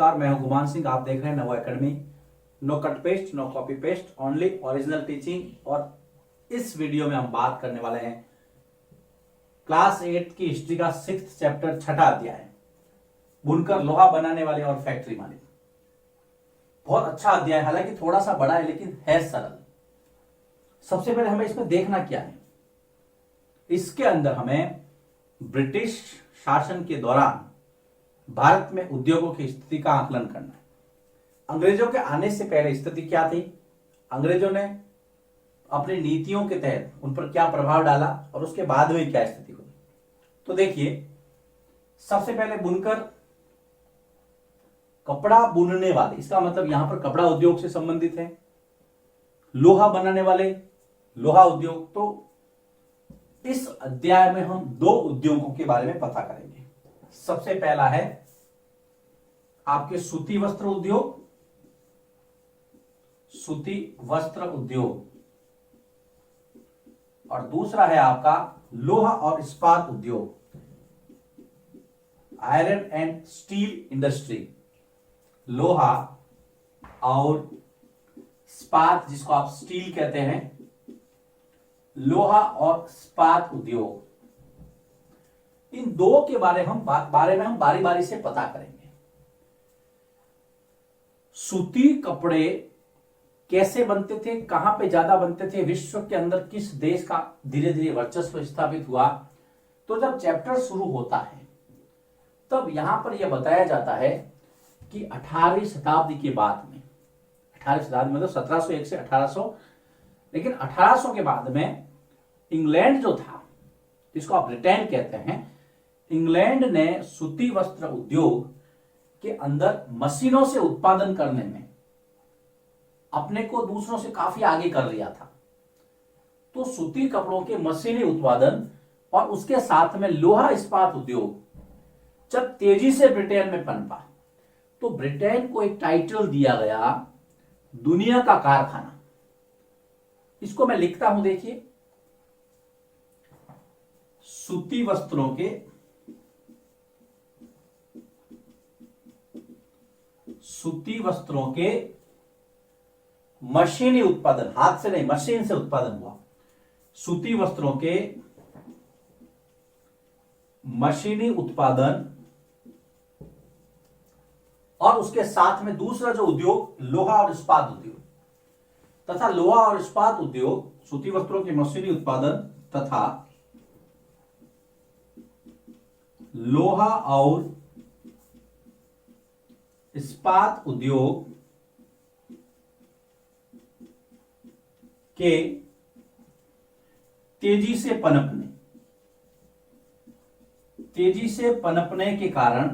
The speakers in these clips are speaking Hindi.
नमस्कार, मैं हूं गुमान सिंह। आप देख रहे हैं नवो academy. No cut paste, no copy paste, only original teaching. और इस वीडियो में हम बात करने वाले हैं क्लास 8 की हिस्ट्री का 6th चैप्टर, छठा अध्याय, बुनकर लोहा बनाने वाले और फैक्ट्री मालिक। बहुत अच्छा अध्याय, हालांकि थोड़ा सा बड़ा है लेकिन है सरल। सबसे पहले हमें इसमें देखना क्या है। इसके अंदर हमें ब्रिटिश शासन के दौरान भारत में उद्योगों की स्थिति का आकलन करना है। अंग्रेजों के आने से पहले स्थिति क्या थी, अंग्रेजों ने अपनी नीतियों के तहत उन पर क्या प्रभाव डाला और उसके बाद में क्या स्थिति हुई। तो देखिए, सबसे पहले बुनकर, कपड़ा बुनने वाले, इसका मतलब यहां पर कपड़ा उद्योग से संबंधित है। लोहा बनाने वाले, लोहा उद्योग। तो इस अध्याय में हम दो उद्योगों के बारे में पता करेंगे। सबसे पहला है आपके सूती वस्त्र उद्योग, सूती वस्त्र उद्योग, और दूसरा है आपका लोहा और इस्पात उद्योग, आयरन एंड स्टील इंडस्ट्री। लोहा और इस्पात, जिसको आप स्टील कहते हैं, लोहा और इस्पात उद्योग। इन दो के बारे में हम बारी बारी से पता करेंगे। सूती कपड़े कैसे बनते थे, कहां पे ज्यादा बनते थे, विश्व के अंदर किस देश का धीरे धीरे वर्चस्व स्थापित हुआ। तो जब चैप्टर शुरू होता है तब यहां पर यह बताया जाता है कि 18वीं शताब्दी के बाद में, 18वीं शताब्दी मतलब 1701 से 1800, लेकिन 1800 के बाद में इंग्लैंड जो था, जिसको आप ब्रिटेन कहते हैं, इंग्लैंड ने सूती वस्त्र उद्योग के अंदर मशीनों से उत्पादन करने में अपने को दूसरों से काफी आगे कर लिया था। तो सूती कपड़ों के मशीनी उत्पादन और उसके साथ में लोहा इस्पात उद्योग जब तेजी से ब्रिटेन में पनपा, तो ब्रिटेन को एक टाइटल दिया गया, दुनिया का कारखाना। इसको मैं लिखता हूं, देखिए, सूती वस्त्रों के मशीनी उत्पादन, हाथ से नहीं मशीन से उत्पादन हुआ, सूती वस्त्रों के मशीनी उत्पादन और उसके साथ में दूसरा जो उद्योग, लोहा और इस्पात उद्योग, तथा लोहा और इस्पात उद्योग, सूती वस्त्रों के मशीनी उत्पादन तथा लोहा और इस्पात उद्योग के तेजी से पनपने के कारण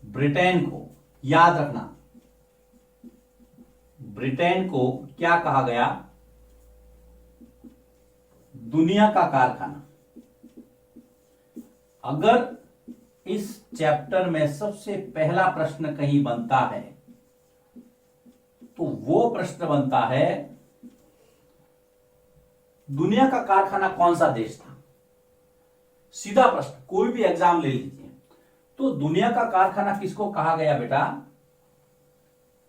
ब्रिटेन को, याद रखना, ब्रिटेन को क्या कहा गया, दुनिया का कारखाना। अगर इस चैप्टर में सबसे पहला प्रश्न कहीं बनता है तो वो प्रश्न बनता है, दुनिया का कारखाना कौन सा देश था। सीधा प्रश्न, कोई भी एग्जाम ले लीजिए, तो दुनिया का कारखाना किसको कहा गया बेटा,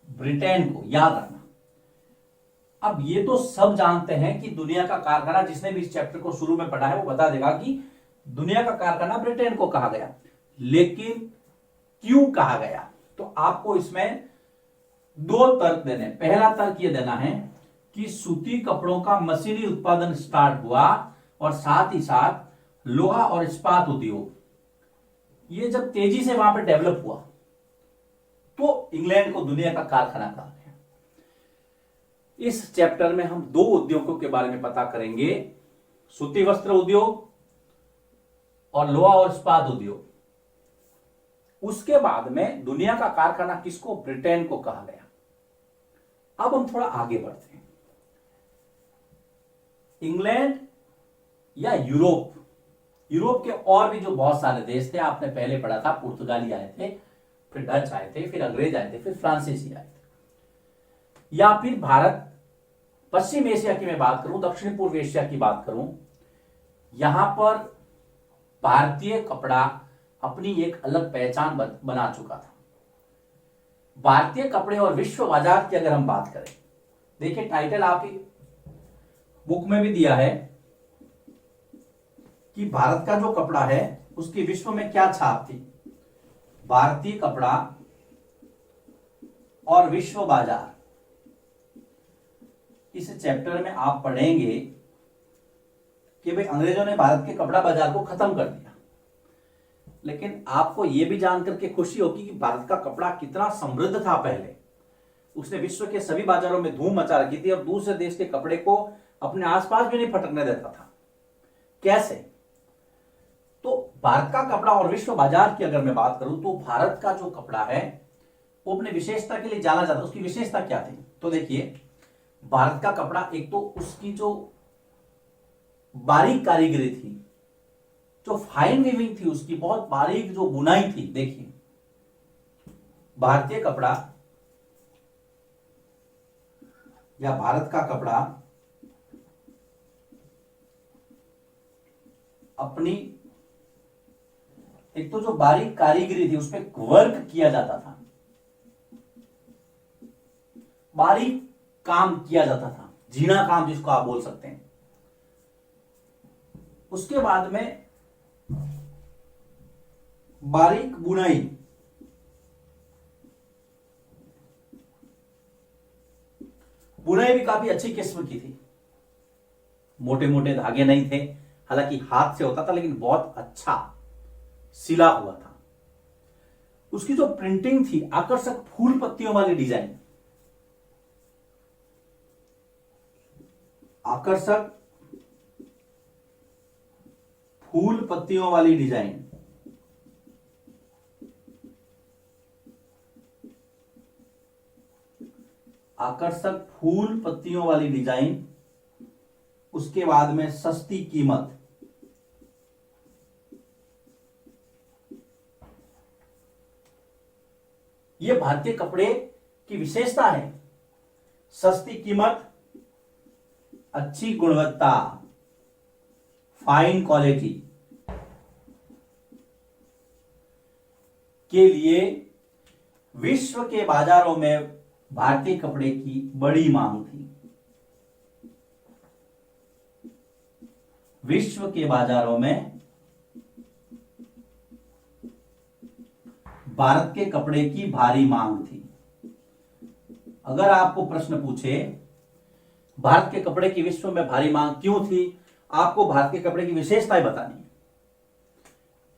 ब्रिटेन को, याद रखना। अब ये तो सब जानते हैं कि दुनिया का कारखाना, जिसने भी इस चैप्टर को शुरू में पढ़ा है वो बता देगा कि दुनिया का कारखाना ब्रिटेन को कहा गया। लेकिन क्यों कहा गया, तो आपको इसमें दो तर्क देने। पहला तर्क यह देना है कि सूती कपड़ों का मशीनी उत्पादन स्टार्ट हुआ और साथ ही साथ लोहा और इस्पात उद्योग, ये जब तेजी से वहां पर डेवलप हुआ तो इंग्लैंड को दुनिया का कारखाना कहा गया। इस चैप्टर में हम दो उद्योगों के बारे में पता करेंगे, सूती वस्त्र उद्योग और लोहा और इस्पात उद्योग। उसके बाद में दुनिया का कारखाना किसको, ब्रिटेन को कहा गया। अब हम थोड़ा आगे बढ़ते हैं। इंग्लैंड या यूरोप के और भी जो बहुत सारे देश थे, आपने पहले पढ़ा था, पुर्तगाली आए थे, फिर डच आए थे, फिर अंग्रेज आए थे, फिर फ्रांसीसी आए थे, या फिर भारत, पश्चिम एशिया की मैं बात करूं, दक्षिण पूर्व एशिया की बात करूं, यहां पर भारतीय कपड़ा अपनी एक अलग पहचान बना चुका था। भारतीय कपड़े और विश्व बाजार की अगर हम बात करें, देखिए टाइटल आपकी बुक में भी दिया है कि भारत का जो कपड़ा है उसकी विश्व में क्या छाप थी। भारतीय कपड़ा और विश्व बाजार, इस चैप्टर में आप पढ़ेंगे कि भाई अंग्रेजों ने भारत के कपड़ा बाजार को खत्म कर दिया, लेकिन आपको यह भी जानकर के खुशी होगी कि भारत का कपड़ा कितना समृद्ध था पहले। उसने विश्व के सभी बाजारों में धूम मचा रखी थी और दूसरे देश के कपड़े को अपने आसपास भी नहीं फटकने देता था। कैसे? तो भारत का कपड़ा और विश्व बाजार की अगर मैं बात करूं तो भारत का जो कपड़ा है वो अपनी विशेषता के लिए जाना जाता है। उसकी विशेषता क्या थी? तो देखिए, भारत का कपड़ा एक तो उसकी जो बारीक कारीगरी थी, जो फाइन वीविंग थी, उसकी बहुत बारीक जो बुनाई थी। देखिए, भारतीय कपड़ा या भारत का कपड़ा अपनी एक तो जो बारीक कारीगरी थी उसमें वर्क किया जाता था, बारीक काम किया जाता था, जीना काम जिसको आप बोल सकते हैं। उसके बाद में बारीक बुनाई, बुनाई भी काफी अच्छी किस्म की थी, मोटे मोटे धागे नहीं थे, हालांकि हाथ से होता था लेकिन बहुत अच्छा सिला हुआ था। उसकी जो प्रिंटिंग थी, आकर्षक फूल पत्तियों वाली डिजाइन, आकर्षक फूल पत्तियों वाली डिजाइन, आकर्षक फूल पत्तियों वाली डिजाइन, उसके बाद में सस्ती कीमत। यह भारतीय कपड़े की विशेषता है। सस्ती कीमत, अच्छी गुणवत्ता, फाइन क्वालिटी के लिए विश्व के बाजारों में भारतीय कपड़े की बड़ी मांग थी। विश्व के बाजारों में भारत के कपड़े की भारी मांग थी। अगर आपको प्रश्न पूछे भारत के कपड़े की विश्व में भारी मांग क्यों थी, आपको भारत के कपड़े की विशेषताएं बतानी है।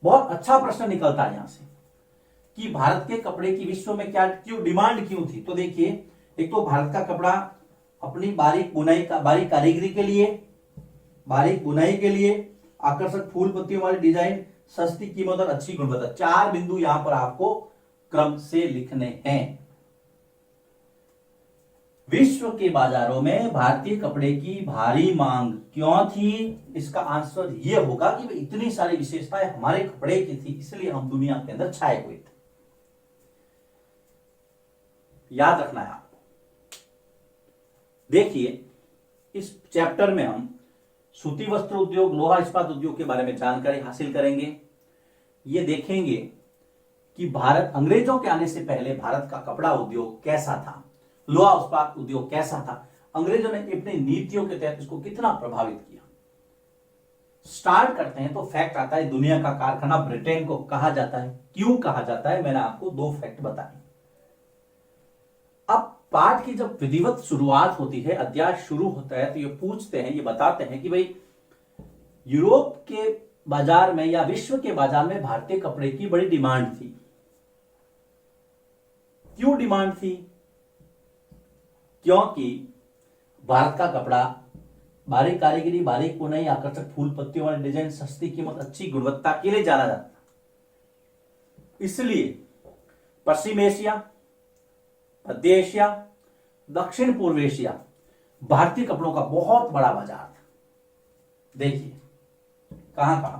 बहुत अच्छा प्रश्न निकलता है यहां से कि भारत के कपड़े की विश्व में क्या क्यों डिमांड क्यों थी। तो देखिए, एक तो भारत का कपड़ा अपनी बारीक बुनाई का, बारीक कारीगरी के लिए, बारीक बुनाई के लिए, आकर्षक फूल पत्तियों वाली डिजाइन, सस्ती कीमत और अच्छी गुणवत्ता। 4 बिंदु यहां पर आपको क्रम से लिखने हैं। विश्व के बाजारों में भारतीय कपड़े की भारी मांग क्यों थी? इसका आंसर यह होगा कि इतनी सारी विशेषताएं हमारे कपड़े की थी, इसलिए हम दुनिया के अंदर छाए हुए थे। याद रखना है आपको। देखिए, इस चैप्टर में हम सूती वस्त्र उद्योग, लोहा इस्पात उद्योग के बारे में जानकारी हासिल करेंगे। ये देखेंगे कि भारत, अंग्रेजों के आने से पहले भारत का कपड़ा उद्योग कैसा था, लोहा इस्पात उद्योग कैसा था, अंग्रेजों ने अपनी नीतियों के तहत इसको कितना प्रभावित किया। स्टार्ट करते हैं तो फैक्ट आता है, दुनिया का कारखाना ब्रिटेन को कहा जाता है। क्यों कहा जाता है, मैंने आपको 2 फैक्ट बताए। अब पाठ की जब विधिवत शुरुआत होती है, अध्याय शुरू होता है, तो ये पूछते हैं, ये बताते हैं कि भाई यूरोप के बाजार में या विश्व के बाजार में भारतीय कपड़े की बड़ी डिमांड थी। क्यों डिमांड थी? क्योंकि भारत का कपड़ा बारीक कारीगरी, बारीक बुनाई, आकर्षक फूल पत्तियों वाले डिजाइन, सस्ती कीमत, अच्छी गुणवत्ता के लिए जाना जाता था। इसलिए पश्चिम एशिया, मध्य एशिया, दक्षिण पूर्व एशिया भारतीय कपड़ों का बहुत बड़ा बाजार था। देखिए कहां कहां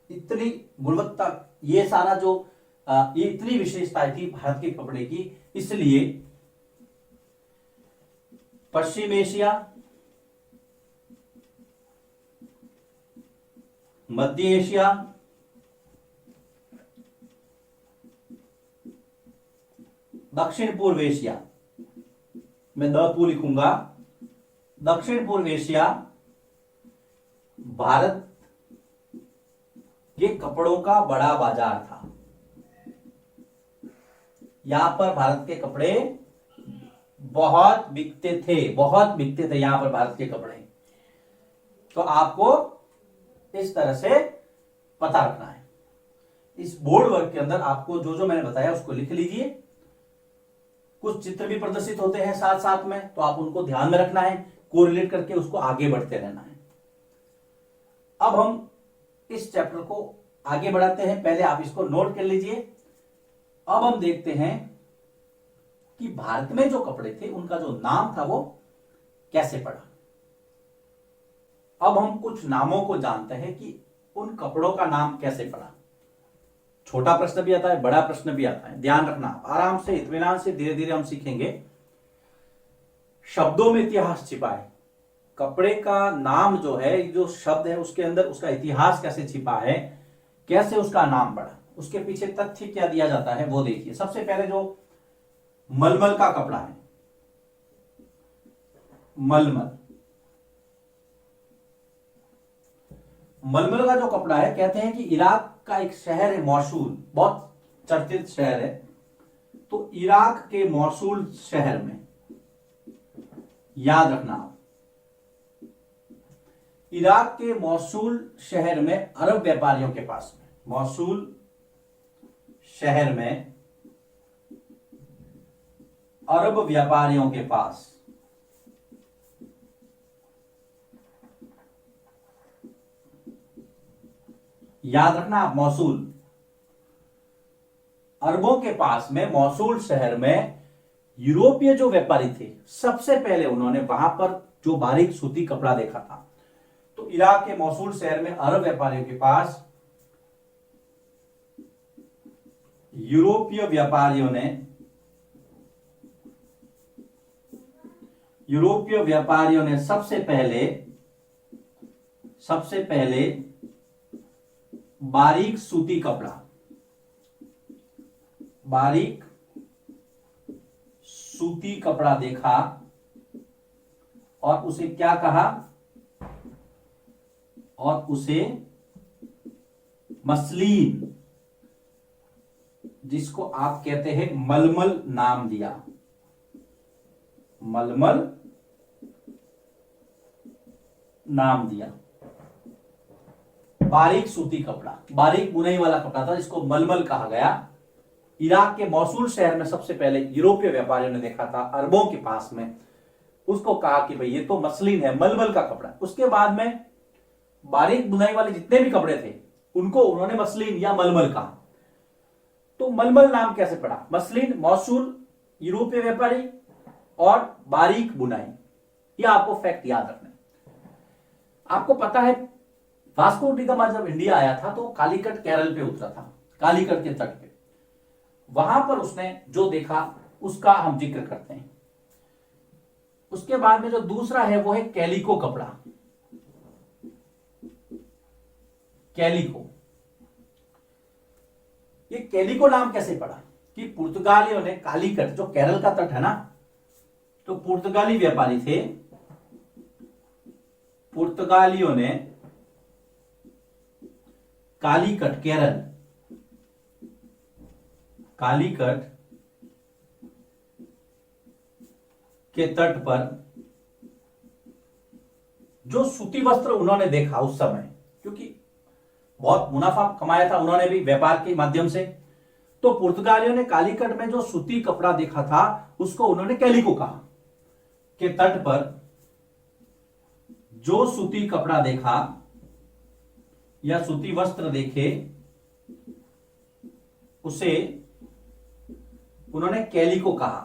इतनी गुणवत्ता, ये सारा जो ये इतनी विशेषताएं थी भारत के कपड़े की, इसलिए पश्चिम एशिया, मध्य एशिया, दक्षिण पूर्व एशिया, मैं द पू लिखूंगा, दक्षिण पूर्व एशिया भारत के कपड़ों का बड़ा बाजार था। यहां पर भारत के कपड़े बहुत बिकते थे, बहुत बिकते थे यहां पर भारत के कपड़े। तो आपको इस तरह से पता रखना है। इस बोर्ड वर्क के अंदर आपको जो जो मैंने बताया उसको लिख लीजिए। कुछ चित्र भी प्रदर्शित होते हैं साथ साथ में, तो आप उनको ध्यान में रखना है, कोरिलेट करके उसको आगे बढ़ते रहना है। अब हम इस चैप्टर को आगे बढ़ाते हैं, पहले आप इसको नोट कर लीजिए। अब हम देखते हैं कि भारत में जो कपड़े थे उनका जो नाम था वो कैसे पड़ा। अब हम कुछ नामों को जानते हैं कि उन कपड़ों का नाम कैसे पड़ा। छोटा प्रश्न भी आता है, बड़ा प्रश्न भी आता है, ध्यान रखना। आराम से, इत्मीनान से, धीरे धीरे हम सीखेंगे। शब्दों में इतिहास छिपा है। कपड़े का नाम जो है, जो शब्द है उसके अंदर उसका इतिहास कैसे छिपा है, कैसे उसका नाम पड़ा, उसके पीछे तथ्य क्या दिया जाता है वो देखिए। सबसे पहले जो मलमल का कपड़ा है, मलमल, मलमल का जो कपड़ा है, कहते हैं कि इराक का एक शहर है मौसूल, बहुत चर्चित शहर है। तो इराक के मौसूल शहर में, याद रखना, इराक के मौसूल शहर में अरब व्यापारियों के पास में, मौसूल शहर में अरब व्यापारियों के पास याद रखना आप, मौसूल, अरबों के पास में मौसूल शहर में यूरोपीय जो व्यापारी थे, सबसे पहले उन्होंने वहां पर जो बारीक सूती कपड़ा देखा था। तो इराक के मौसूल शहर में अरब व्यापारियों के पास यूरोपीय व्यापारियों ने सबसे पहले बारीक सूती कपड़ा, बारीक सूती कपड़ा देखा और उसे क्या कहा, और उसे मसलीन, जिसको आप कहते हैं मलमल, नाम दिया। मलमल नाम दिया। बारीक सूती कपड़ा, बारीक बुनाई वाला कपड़ा था जिसको मलमल कहा गया। इराक के मौसूल शहर में सबसे पहले यूरोपीय व्यापारियों ने देखा था, अरबों के पास में, उसको कहा कि भाई ये तो मसलिन है, मलमल का कपड़ा। उसके बाद में बारीक बुनाई वाले जितने भी कपड़े थे उनको उन्होंने मसलिन या मलमल कहा। तो मलमल नाम कैसे पड़ा? मसलिन, मौसूल, यूरोपीय व्यापारी और बारीक बुनाई, ये आपको फैक्ट याद रखना है। आपको पता है वास्को डी गामा जब इंडिया आया था तो कालीकट केरल पे उतरा था, कालीकट के तट पे। वहां पर उसने जो देखा उसका हम जिक्र करते हैं। उसके बाद में जो दूसरा है वो है कैलिको कपड़ा। कैलिको, ये कैलिको नाम कैसे पड़ा कि पुर्तगालियों ने कालीकट, जो केरल का तट है ना, तो पुर्तगाली व्यापारी थे, पुर्तगालियों ने कालीकट, केरल, कालीकट के तट पर जो सूती वस्त्र उन्होंने देखा उस समय, क्योंकि बहुत मुनाफा कमाया था उन्होंने भी व्यापार के माध्यम से, तो पुर्तगालियों ने कालीकट में जो सूती कपड़ा देखा था उसको उन्होंने कैलिको कहा। के तट पर जो सूती कपड़ा देखा या सूती वस्त्र देखे उसे उन्होंने कैलिको कहा।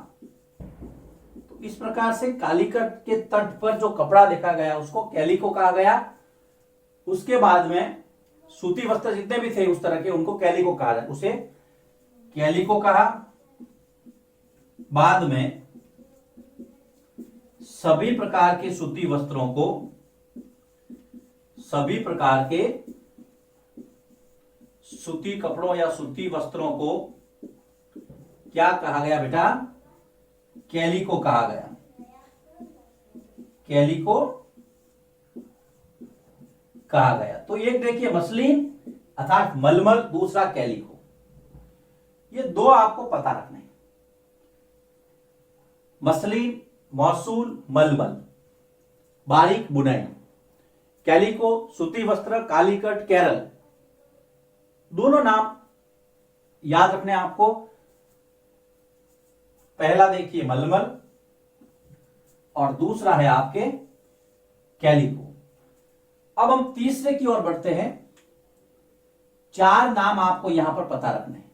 तो इस प्रकार से कालीकट के तट पर जो कपड़ा देखा गया उसको कैलिको कहा गया। उसके बाद में सूती वस्त्र जितने भी थे उस तरह के, उनको कैलिको कहा जाए, उसे कैलिको कहा। बाद में सभी प्रकार के सूती वस्त्रों को, सभी प्रकार के सूती कपड़ों या सूती वस्त्रों को क्या कहा गया बेटा? कैलिको कहा गया। कैलिको कहा गया। तो एक देखिए मसलिन अर्थात मलमल, दूसरा कैलिको, ये दो आपको पता रखने हैं। मसलिन, मौसूल, मलमल, बारीक बुनाई, कैलिको सूती वस्त्र, कालीकट, केरल, दोनों नाम याद रखने आपको। पहला देखिए मलमल और दूसरा है आपके कैलिको। अब हम तीसरे की ओर बढ़ते हैं। चार नाम आपको यहां पर पता रखने हैं,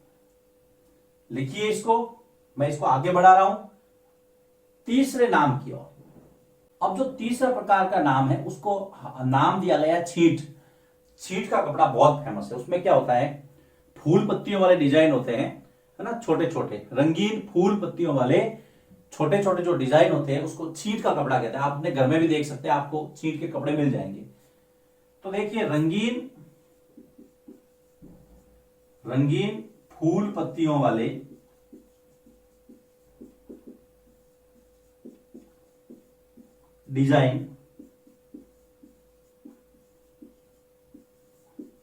लिखिए इसको, मैं इसको आगे बढ़ा रहा हूं तीसरे नाम की ओर। अब जो तीसरा प्रकार का नाम है उसको नाम दिया गया छींट। छींट का कपड़ा बहुत फेमस है। उसमें क्या होता है, फूल पत्तियों वाले डिजाइन होते हैं, है ना, छोटे छोटे रंगीन फूल पत्तियों वाले छोटे छोटे जो डिजाइन होते हैं उसको छींट का कपड़ा कहते हैं। आप अपने घर में भी देख सकते हैं, आपको छींट के कपड़े मिल जाएंगे। तो देखिए रंगीन रंगीन फूल पत्तियों वाले डिजाइन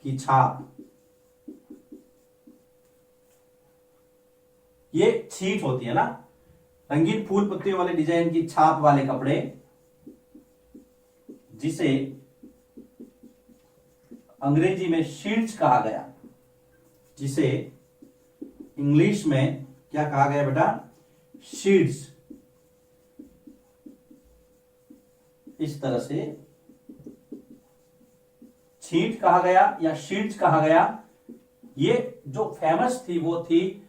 की छाप, ये छींट होती है ना। रंगीन फूल पत्तियों वाले डिजाइन की छाप वाले कपड़े, जिसे अंग्रेजी में शीट्स कहा गया, जिसे इंग्लिश में क्या कहा गया बेटा? शीट्स। इस तरह से छींट कहा गया या शीट्स कहा गया। ये जो फेमस थी वो थी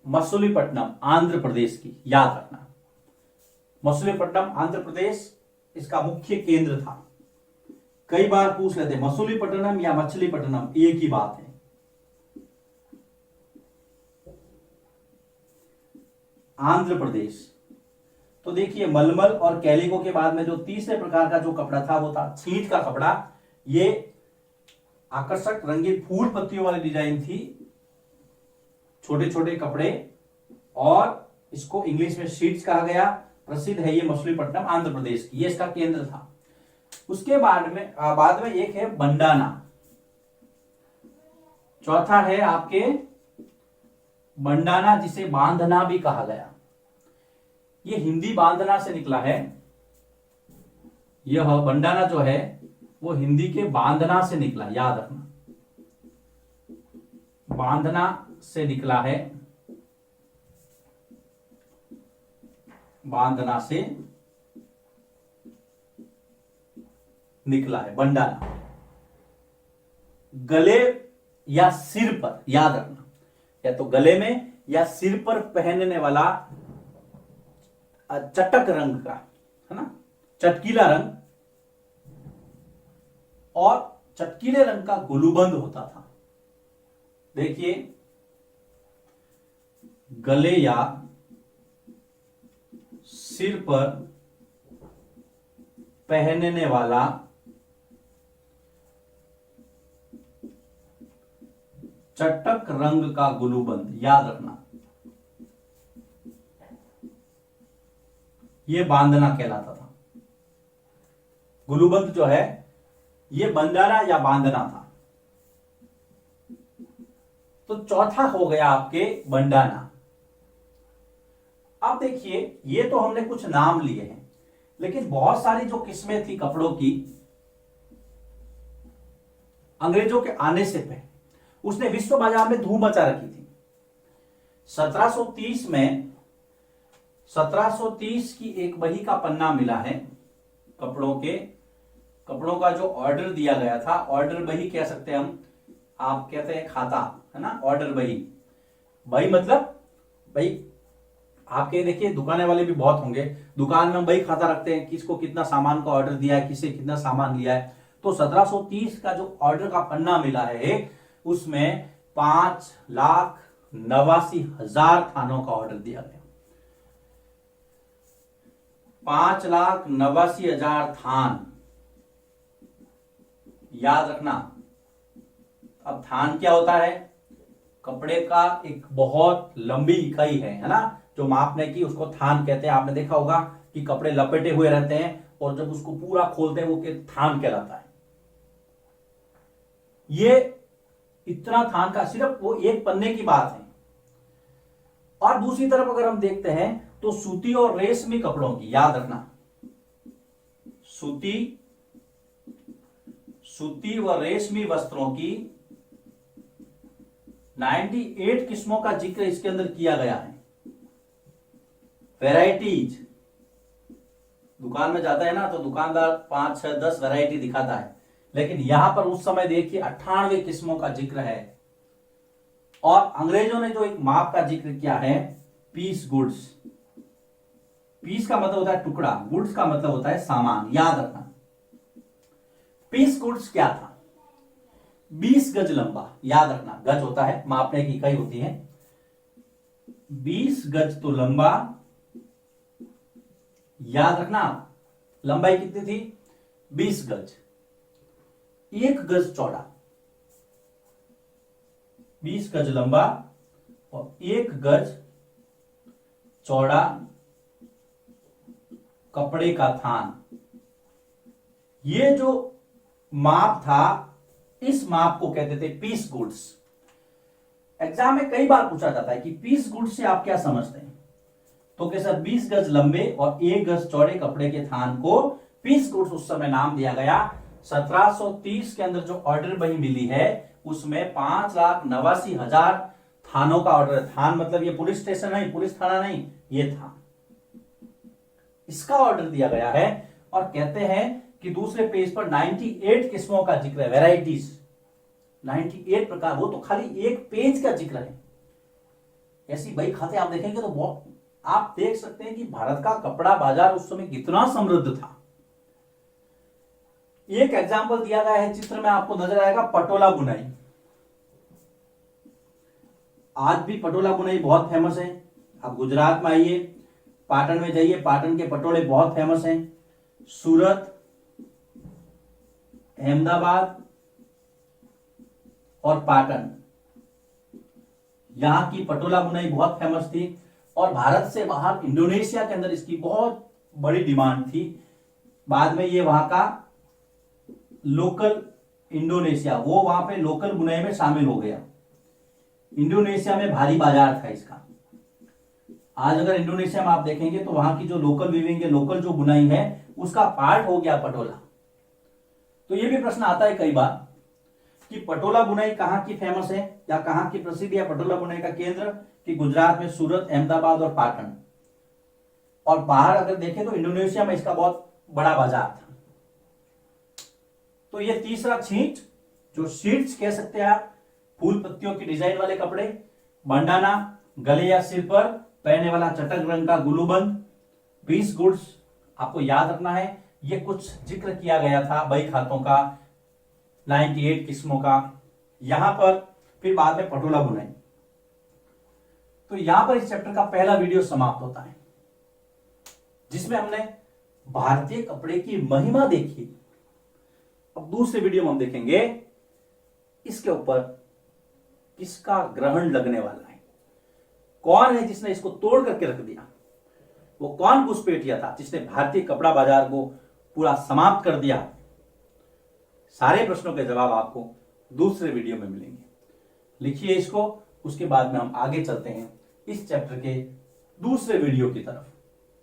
मसूलीपट्टनम, आंध्र प्रदेश की, याद रखना। मसूलीपट्टनम आंध्र प्रदेश इसका मुख्य केंद्र था। कई बार पूछ लेते मसूलीपट्टनम या मछलीपट्टनम, एक ही बात है। आंध्र प्रदेश। तो देखिए मलमल और कैलिको के बाद में जो तीसरे प्रकार का जो कपड़ा था वो था छींट का कपड़ा। ये आकर्षक रंगीन फूल पत्तियों वाली डिजाइन थी, छोटे छोटे कपड़े, और इसको इंग्लिश में शीट्स कहा गया। प्रसिद्ध है ये मछलीपट्टनम आंध्र प्रदेश की, ये इसका केंद्र था। उसके बाद में एक है बंडाना। चौथा है आपके बंडाना, जिसे बांधना भी कहा गया। ये हिंदी बांधना से निकला है। यह बंडाना जो है वो हिंदी के बांधना से निकला, याद रखना, बांधना से निकला है, बांधना से निकला है बंडाना। गले या सिर पर, याद रखना, या तो गले में या सिर पर पहनने वाला चटक रंग का, है ना, चटकीला रंग, और चटकीले रंग का गुलूबंद होता था। देखिए गले या सिर पर पहनने वाला चटक रंग का गुलूबंद, याद रखना, ये बांधना कहलाता था। गुलूबंद जो है ये बंधाना या बांधना था। तो चौथा हो गया आपके बंडाना। अब देखिए ये तो हमने कुछ नाम लिए हैं, लेकिन बहुत सारी जो किस्में थी कपड़ों की अंग्रेजों के आने से पहले, उसने विश्व बाजार में धूम मचा रखी थी। 1730 की एक बही का पन्ना मिला है कपड़ों का जो ऑर्डर दिया गया था, ऑर्डर बही कह सकते हैं हम, आप कहते हैं खाता, है ना, ऑर्डर बही। बही मतलब भाई आपके देखिए दुकाने वाले भी बहुत होंगे, दुकान में हम बही खाता रखते हैं, किसको कितना सामान का ऑर्डर दिया है, किसे कितना सामान लिया है। तो 1730 का जो ऑर्डर का पन्ना मिला है उसमें 5,89,000 थानों का ऑर्डर दिया गया। 5,89,000 थान, याद रखना। अब थान क्या होता है? कपड़े का एक बहुत लंबी इकाई है ना, जो मापने की, उसको थान कहते हैं। आपने देखा होगा कि कपड़े लपेटे हुए रहते हैं और जब उसको पूरा खोलते हैं वो थान कहलाता है। ये इतना थान का सिर्फ वो एक पन्ने की बात है। और दूसरी तरफ अगर हम देखते हैं तो सूती और रेशमी कपड़ों की, याद रखना, सूती व रेशमी वस्त्रों की 98 किस्मों का जिक्र इसके अंदर किया गया है। वैरायटीज, दुकान में जाता है ना तो दुकानदार 5, 6, 10 वैरायटी दिखाता है, लेकिन यहां पर उस समय देखिए 98 किस्मों का जिक्र है। और अंग्रेजों ने जो एक माप का जिक्र किया है, पीस गुड्स। पीस का मतलब होता है टुकड़ा, गुड्स का मतलब होता है सामान, याद रखना। पीस गुड्स क्या था? 20 गज लंबा, याद रखना, गज होता है मापने की इकाई होती है। 20 गज तो लंबा, याद रखना। लंबाई कितनी थी? 20 गज। 1 गज चौड़ा, 20 गज लंबा और 1 गज चौड़ा कपड़े का थान। ये जो माप था, इस माप को कहते थे पीस गुड्स। एग्जाम में कई बार पूछा जाता है कि पीस गुड्स से आप क्या समझते हैं, तो कैसा 20 गज लंबे और 1 गज चौड़े कपड़े के थान को पीस गुड्स उस समय नाम दिया गया। 1730 के अंदर जो ऑर्डर बही मिली है उसमें 5,89,000 थानों का ऑर्डर है। थान मतलब ये पुलिस स्टेशन नहीं, पुलिस थाना नहीं, ये थान, इसका ऑर्डर दिया गया है। और कहते हैं कि दूसरे पेज पर 98 किस्मों का जिक्र है, वैरायटीज 98 प्रकार। वो तो खाली एक पेज का जिक्र है। ऐसी बही खाते आप देखेंगे तो बहुत, आप देख सकते हैं कि भारत का कपड़ा बाजार उस समय कितना समृद्ध था। एक एग्जाम्पल दिया गया है, चित्र में आपको नजर आएगा, पटोला बुनाई। आज भी पटोला बुनाई बहुत फेमस है। आप गुजरात में आइए, पाटन में जाइए, पाटन के पटोले बहुत फेमस हैं। सूरत, अहमदाबाद और पाटन, यहां की पटोला बुनाई बहुत फेमस थी। और भारत से बाहर इंडोनेशिया के अंदर इसकी बहुत बड़ी डिमांड थी। बाद में ये वहां का लोकल इंडोनेशिया, वो वहां पे लोकल बुनाई में शामिल हो गया। इंडोनेशिया में भारी बाजार था इसका। आज अगर इंडोनेशिया में आप देखेंगे तो वहां की जो लोकल वीविंग है, लोकल जो बुनाई है, उसका पार्ट हो गया पटोला। तो ये भी प्रश्न आता है कई बार कि पटोला बुनाई कहां की फेमस है या कहां की प्रसिद्ध है पटोला बुनाई का केंद्र, कि गुजरात में सूरत, अहमदाबाद और पाटन। और बाहर अगर देखें तो इंडोनेशिया में इसका बहुत बड़ा बाजार था। तो ये तीसरा छींच, जो शीट्स कह सकते हैं आप, फूल पत्तियों की डिजाइन वाले कपड़े। बंडाना, गले या सिर पर पहनने वाला चटक रंग का गुलूबंद। पीस गुड्स आपको याद रखना है, ये कुछ जिक्र किया गया था बही खातों का, 98 किस्मों का। यहां पर फिर बाद में पटोला बुनाई। तो यहां पर इस चैप्टर का पहला वीडियो समाप्त होता है, जिसमें हमने भारतीय कपड़े की महिमा देखी। अब दूसरे वीडियो में हम देखेंगे इसके ऊपर किसका ग्रहण लगने वाला है, कौन है जिसने इसको तोड़ करके रख दिया, वो कौन घुसपैठिया था जिसने भारतीय कपड़ा बाजार को पूरा समाप्त कर दिया। सारे प्रश्नों के जवाब आपको दूसरे वीडियो में मिलेंगे। लिखिए इसको, उसके बाद में हम आगे चलते हैं इस चैप्टर के दूसरे वीडियो की तरफ।